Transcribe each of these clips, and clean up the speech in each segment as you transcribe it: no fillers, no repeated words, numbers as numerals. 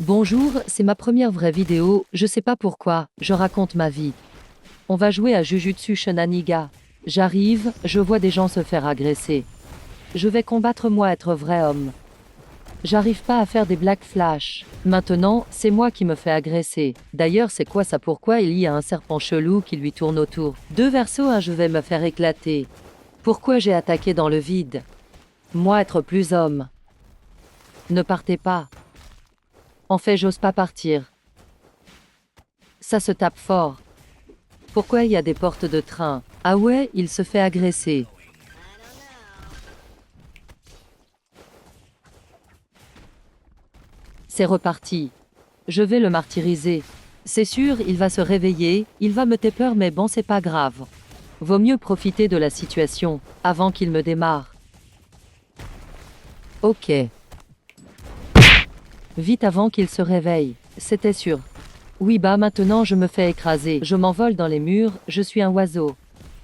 Bonjour, c'est ma première vraie vidéo, je sais pas pourquoi, je raconte ma vie. On va jouer à Jujutsu Shenaniga. J'arrive, je vois des gens se faire agresser. Je vais combattre moi être vrai homme. J'arrive pas à faire des black flash. Maintenant, c'est moi qui me fais agresser. D'ailleurs, c'est quoi ça? Pourquoi il y a un serpent chelou qui lui tourne autour? Deux versos, je vais me faire éclater. Pourquoi j'ai attaqué dans le vide? Moi être plus homme. Ne partez pas. En fait, j'ose pas partir. Ça se tape fort. Pourquoi il y a des portes de train? Ah ouais, il se fait agresser. C'est reparti. Je vais le martyriser. C'est sûr, il va se réveiller, il va me taper peur mais bon c'est pas grave. Vaut mieux profiter de la situation, avant qu'il me démarre. Ok. Vite avant qu'il se réveille, c'était sûr. Oui bah maintenant je me fais écraser, je m'envole dans les murs, je suis un oiseau.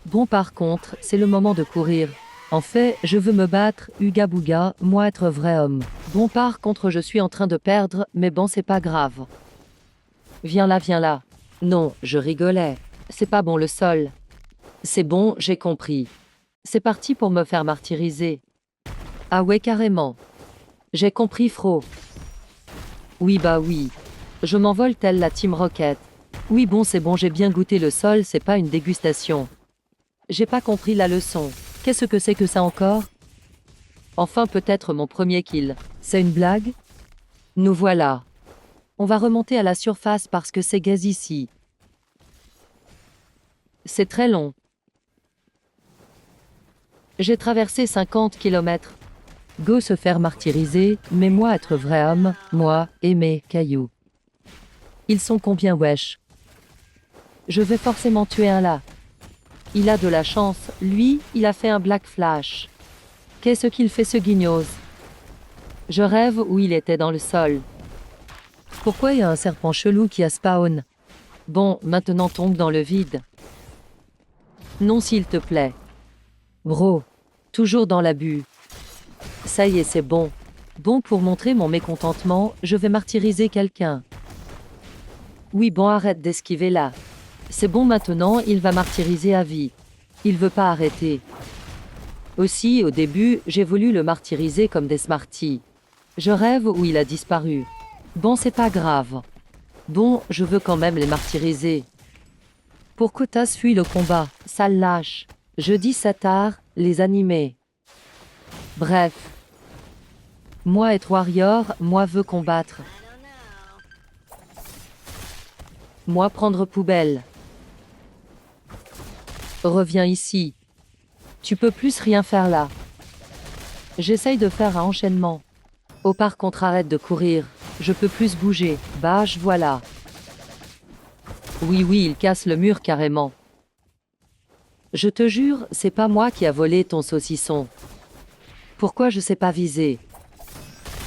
Bon par contre, c'est le moment de courir. En fait, je veux me battre, Uga Bouga, moi être vrai homme. Bon par contre je suis en train de perdre, mais bon c'est pas grave. Viens là, viens là. Non, je rigolais. C'est pas bon le sol. C'est bon, j'ai compris. C'est parti pour me faire martyriser. Ah ouais carrément. J'ai compris Fro. Oui bah oui. Je m'envole telle la Team Rocket. Oui bon c'est bon j'ai bien goûté le sol c'est pas une dégustation. J'ai pas compris la leçon. Qu'est-ce que c'est que ça encore? Enfin peut-être mon premier kill. C'est une blague? Nous voilà. On va remonter à la surface parce que c'est gaz ici. C'est très long. J'ai traversé 50 km. Go se faire martyriser, mais moi être vrai homme, moi, aimer, cailloux. Ils sont combien wesh? Je vais forcément tuer un là. Il a de la chance, lui, il a fait un black flash. Qu'est-ce qu'il fait ce guignose? Je rêve où il était dans le sol. Pourquoi il y a un serpent chelou qui a spawn? Bon, maintenant tombe dans le vide. Non s'il te plaît. Bro. Toujours dans l'abus. Ça y est c'est bon. Bon pour montrer mon mécontentement, je vais martyriser quelqu'un. Oui bon arrête d'esquiver là. C'est bon maintenant il va martyriser à vie. Il veut pas arrêter. Aussi au début j'ai voulu le martyriser comme des Smarties. Je rêve où il a disparu. Bon c'est pas grave. Bon je veux quand même les martyriser. Pourquoi t'as fui le combat, sale lâche? Je dis Satar, les animés. Bref. Moi être warrior, moi veux combattre. Moi prendre poubelle. Reviens ici. Tu peux plus rien faire là. J'essaye de faire un enchaînement. Oh par contre arrête de courir. Je peux plus bouger. Bâche voilà. Oui oui il casse le mur carrément. Je te jure, c'est pas moi qui a volé ton saucisson. Pourquoi je sais pas viser?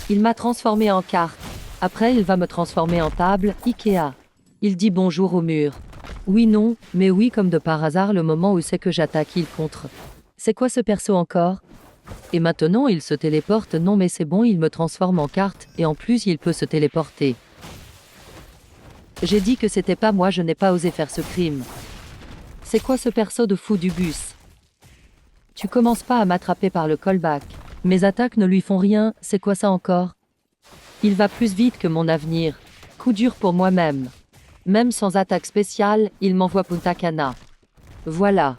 Il m'a transformé en carte. Après il va me transformer en table, Ikea. Il dit bonjour au mur. Oui non, mais oui comme de par hasard le moment où c'est que j'attaque il contre. C'est quoi ce perso encore? Et maintenant il se téléporte non mais c'est bon il me transforme en carte et en plus il peut se téléporter. J'ai dit que c'était pas moi je n'ai pas osé faire ce crime. C'est quoi ce perso de fou du bus? Tu commences pas à m'attraper par le callback. Mes attaques ne lui font rien, c'est quoi ça encore? Il va plus vite que mon avenir. Coup dur pour moi-même. Même sans attaque spéciale, il m'envoie Punta Cana. Voilà.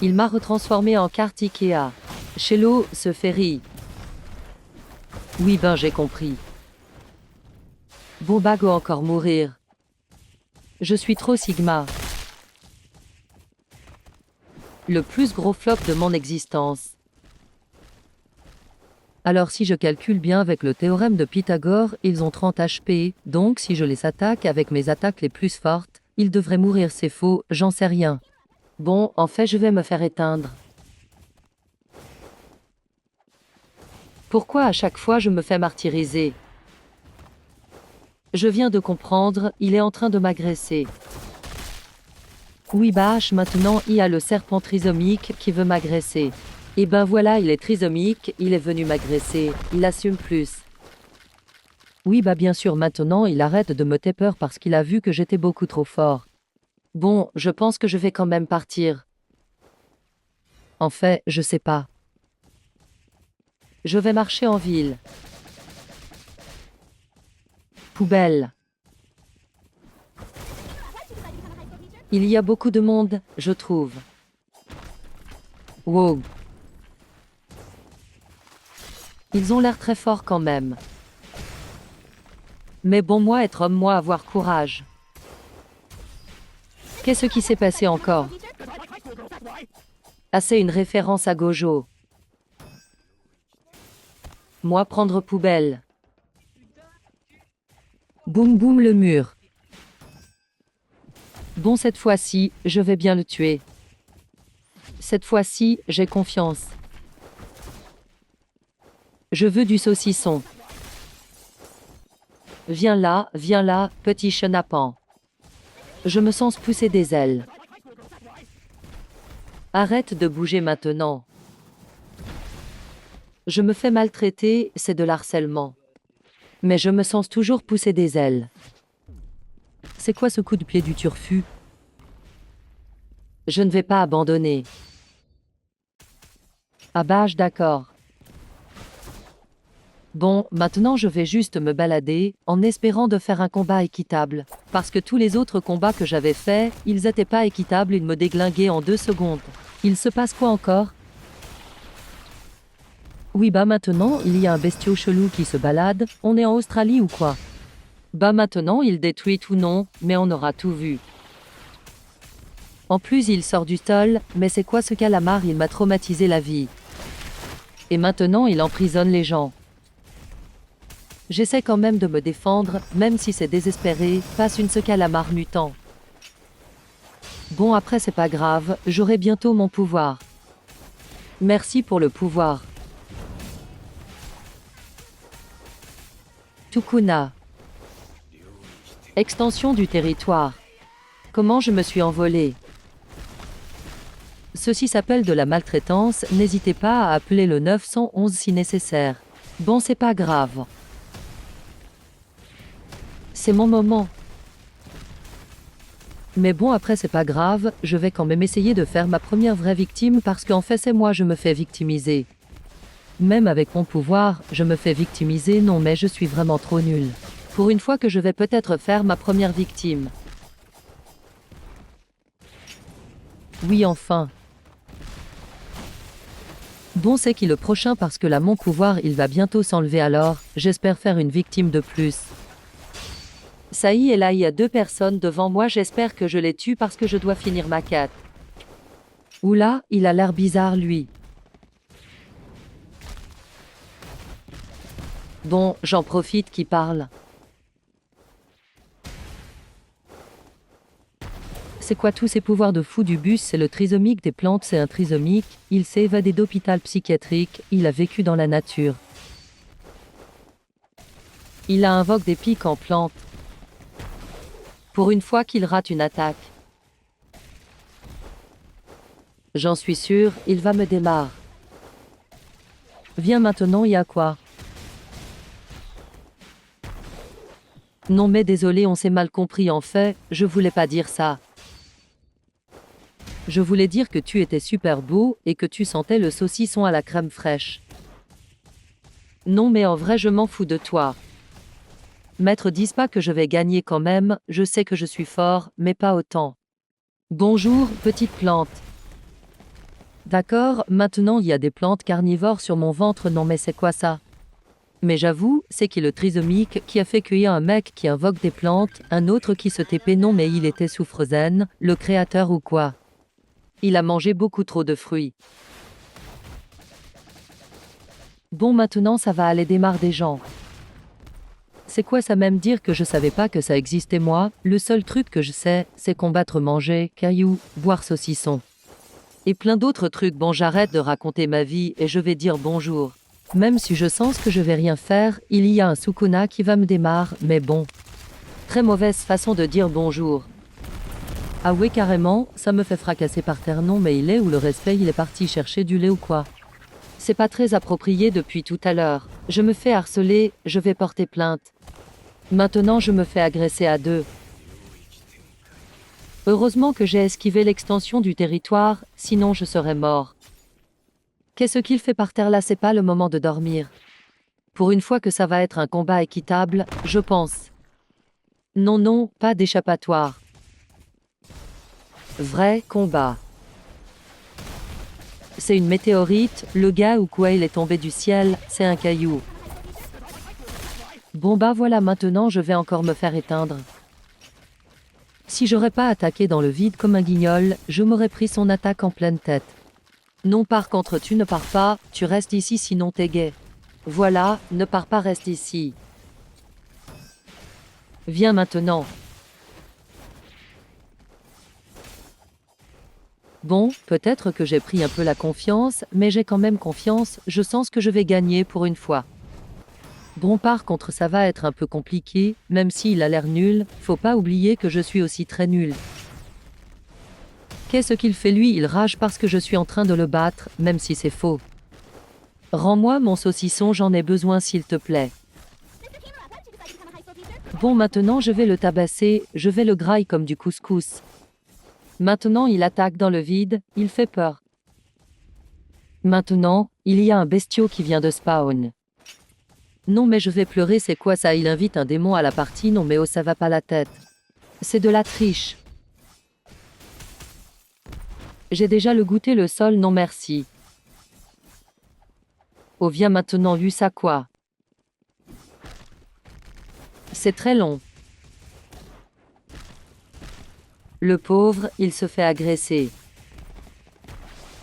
Il m'a retransformé en carte Ikea. Shello se fait rire. Oui ben j'ai compris. Bon bago encore mourir. Je suis trop Sigma. Le plus gros flop de mon existence. Alors si je calcule bien avec le théorème de Pythagore, ils ont 30 HP, donc si je les attaque avec mes attaques les plus fortes, ils devraient mourir c'est faux, j'en sais rien. Bon, en fait je vais me faire éteindre. Pourquoi à chaque fois je me fais martyriser? Je viens de comprendre, il est en train de m'agresser. Oui bâche maintenant il y a le serpent trisomique qui veut m'agresser. Et ben voilà il est trisomique, il est venu m'agresser, il assume plus. Oui bah bien sûr maintenant il arrête de me taper parce qu'il a vu que j'étais beaucoup trop fort. Bon, je pense que je vais quand même partir. En fait, je sais pas. Je vais marcher en ville. Poubelle. Il y a beaucoup de monde, je trouve. Wow. Ils ont l'air très forts quand même. Mais bon moi être homme moi avoir courage. Qu'est-ce qui s'est passé encore? Ah c'est une référence à Gojo. Moi prendre poubelle. Boum boum le mur. Bon cette fois-ci, je vais bien le tuer. Cette fois-ci, j'ai confiance. Je veux du saucisson. Viens là, petit chenapan. Je me sens pousser des ailes. Arrête de bouger maintenant. Je me fais maltraiter, c'est de l'harcèlement. Mais je me sens toujours pousser des ailes. C'est quoi ce coup de pied du turfu? Je ne vais pas abandonner. Ah bah, d'accord. Bon, maintenant je vais juste me balader, en espérant de faire un combat équitable. Parce que tous les autres combats que j'avais faits, ils étaient pas équitables, ils me déglinguaient en 2 secondes. Il se passe quoi encore? Oui bah maintenant, il y a un bestiau chelou qui se balade, on est en Australie ou quoi? Bah maintenant il détruit tout non, mais on aura tout vu. En plus il sort du sol, mais c'est quoi ce calamar, il m'a traumatisé la vie. Et maintenant il emprisonne les gens. J'essaie quand même de me défendre, même si c'est désespéré, passe ce calamar mutant. Bon après c'est pas grave, j'aurai bientôt mon pouvoir. Merci pour le pouvoir. Tukuna. Extension du territoire. Comment je me suis envolé? Ceci s'appelle de la maltraitance, n'hésitez pas à appeler le 911 si nécessaire. Bon c'est pas grave. C'est mon moment. Mais bon après c'est pas grave, je vais quand même essayer de faire ma première vraie victime parce qu'en fait c'est moi je me fais victimiser. Même avec mon pouvoir, je me fais victimiser non mais je suis vraiment trop nul. Pour une fois que je vais peut-être faire ma première victime. Oui enfin. Bon c'est qui le prochain parce que là mon pouvoir il va bientôt s'enlever alors, j'espère faire une victime de plus. Ça y est là il y a 2 personnes devant moi j'espère que je les tue parce que je dois finir ma quête. Oula, il a l'air bizarre lui. Bon, j'en profite qui parle. C'est quoi tous ces pouvoirs de fou du bus? C'est le trisomique des plantes, c'est un trisomique, il s'est évadé d'hôpital psychiatrique, il a vécu dans la nature. Il a invoqué des pics en plantes. Pour une fois qu'il rate une attaque. J'en suis sûr, il va me démarrer. Viens maintenant, il y a quoi? Non mais désolé, on s'est mal compris en fait, je voulais pas dire ça. Je voulais dire que tu étais super beau et que tu sentais le saucisson à la crème fraîche. Non mais en vrai je m'en fous de toi. Maître, dis pas que je vais gagner quand même, je sais que je suis fort, mais pas autant. Bonjour, petite plante. D'accord, maintenant il y a des plantes carnivores sur mon ventre, non mais c'est quoi ça? Mais j'avoue, c'est qui le trisomique qui a fait cueillir un mec qui invoque des plantes, un autre qui se TP, non mais il était souffre-zen, le créateur ou quoi? Il a mangé beaucoup trop de fruits. Bon maintenant ça va aller démarrer des gens. C'est quoi ça même dire que je savais pas que ça existait moi, le seul truc que je sais, c'est combattre, manger, cailloux, boire saucisson. Et plein d'autres trucs. Bon j'arrête de raconter ma vie et je vais dire bonjour. Même si je sens que je vais rien faire, il y a un Sukuna qui va me démarrer, mais bon. Très mauvaise façon de dire bonjour. Ah ouais carrément, ça me fait fracasser par terre non mais il est où le respect, il est parti chercher du lait ou quoi? C'est pas très approprié depuis tout à l'heure. Je me fais harceler, je vais porter plainte. Maintenant je me fais agresser à deux. Heureusement que j'ai esquivé l'extension du territoire, sinon je serais mort. Qu'est-ce qu'il fait par terre là? C'est pas le moment de dormir. Pour une fois que ça va être un combat équitable, je pense. Non, non, pas d'échappatoire. Vrai combat. C'est une météorite, le gars ou quoi il est tombé du ciel, c'est un caillou. Bon bah voilà, maintenant je vais encore me faire éteindre. Si j'aurais pas attaqué dans le vide comme un guignol, je m'aurais pris son attaque en pleine tête. Non, par contre tu ne pars pas, tu restes ici sinon t'es gay. Voilà, ne pars pas, reste ici. Viens maintenant. Bon, peut-être que j'ai pris un peu la confiance, mais j'ai quand même confiance, je sens que je vais gagner pour une fois. Bon, par contre ça va être un peu compliqué, même s'il a l'air nul, faut pas oublier que je suis aussi très nul. Qu'est-ce qu'il fait lui? Il rage parce que je suis en train de le battre, même si c'est faux. Rends-moi mon saucisson, j'en ai besoin s'il te plaît. Bon, maintenant je vais le tabasser, je vais le grailler comme du couscous. Maintenant il attaque dans le vide, il fait peur. Maintenant, il y a un bestiau qui vient de spawn. Non mais je vais pleurer, c'est quoi ça? Il invite un démon à la partie? Non mais oh, ça va pas la tête. C'est de la triche. J'ai déjà le goûté le sol, non merci. Oh viens maintenant, vu ça quoi? C'est très long. Le pauvre, il se fait agresser.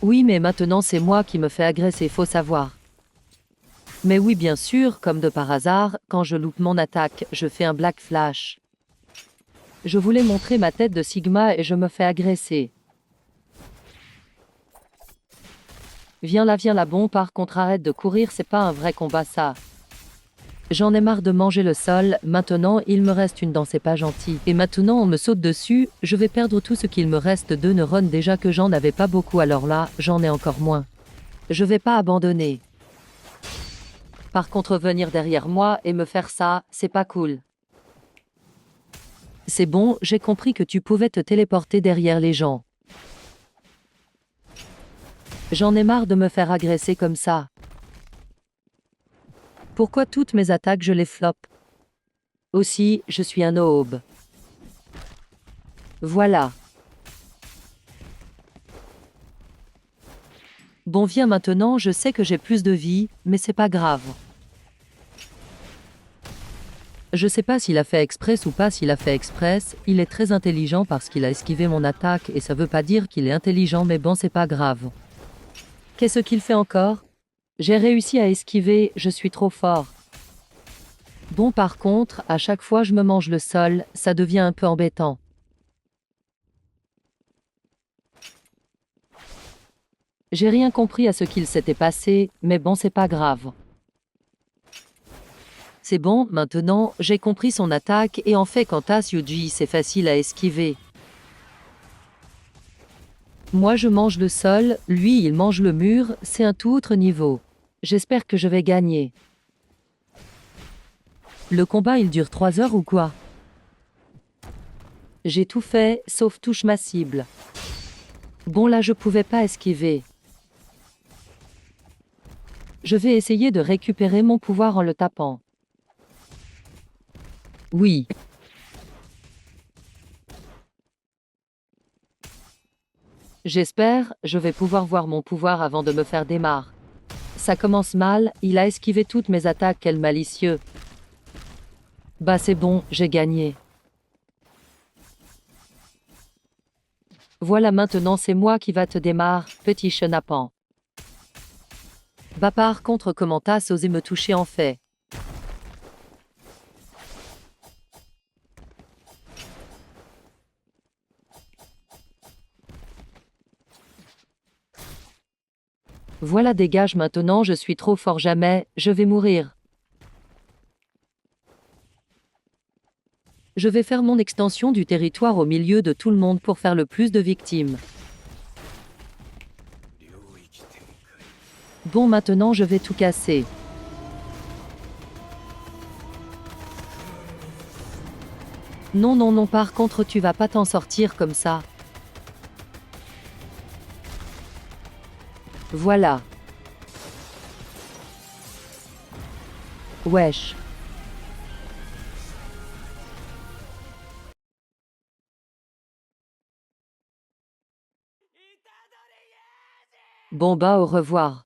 Oui mais maintenant c'est moi qui me fais agresser, faut savoir. Mais oui bien sûr, comme de par hasard, quand je loupe mon attaque, je fais un black flash. Je voulais montrer ma tête de Sigma et je me fais agresser. Viens là, bon, par contre arrête de courir, c'est pas un vrai combat ça. J'en ai marre de manger le sol, maintenant il me reste une dent, c'est pas gentil. Et maintenant on me saute dessus, je vais perdre tout ce qu'il me reste de neurones, déjà que j'en avais pas beaucoup, alors là, j'en ai encore moins. Je vais pas abandonner. Par contre venir derrière moi et me faire ça, c'est pas cool. C'est bon, j'ai compris que tu pouvais te téléporter derrière les gens. J'en ai marre de me faire agresser comme ça. Pourquoi toutes mes attaques je les flop? Aussi, je suis un noob. Voilà. Bon viens maintenant, je sais que j'ai plus de vie, mais c'est pas grave. Je sais pas s'il a fait express ou pas s'il a fait express, il est très intelligent parce qu'il a esquivé mon attaque et ça veut pas dire qu'il est intelligent, mais bon c'est pas grave. Qu'est-ce qu'il fait encore? J'ai réussi à esquiver, je suis trop fort. Bon par contre, à chaque fois je me mange le sol, ça devient un peu embêtant. J'ai rien compris à ce qu'il s'était passé, mais bon c'est pas grave. C'est bon, maintenant, j'ai compris son attaque et en fait quant à Yuji c'est facile à esquiver. Moi je mange le sol, lui il mange le mur, c'est un tout autre niveau. J'espère que je vais gagner. Le combat il dure 3 heures ou quoi? J'ai tout fait, sauf touche ma cible. Bon là je pouvais pas esquiver. Je vais essayer de récupérer mon pouvoir en le tapant. Oui. J'espère, je vais pouvoir voir mon pouvoir avant de me faire démarrer. Ça commence mal, il a esquivé toutes mes attaques, quel malicieux. Bah c'est bon, j'ai gagné. Voilà maintenant c'est moi qui va te démarrer, petit chenapan. Bah par contre comment t'as osé me toucher en fait? Voilà dégage maintenant, je suis trop fort, jamais, je vais mourir. Je vais faire mon extension du territoire au milieu de tout le monde pour faire le plus de victimes. Bon, maintenant je vais tout casser. Non, non, non, par contre tu vas pas t'en sortir comme ça. Voilà. Wesh. Bon bah au revoir.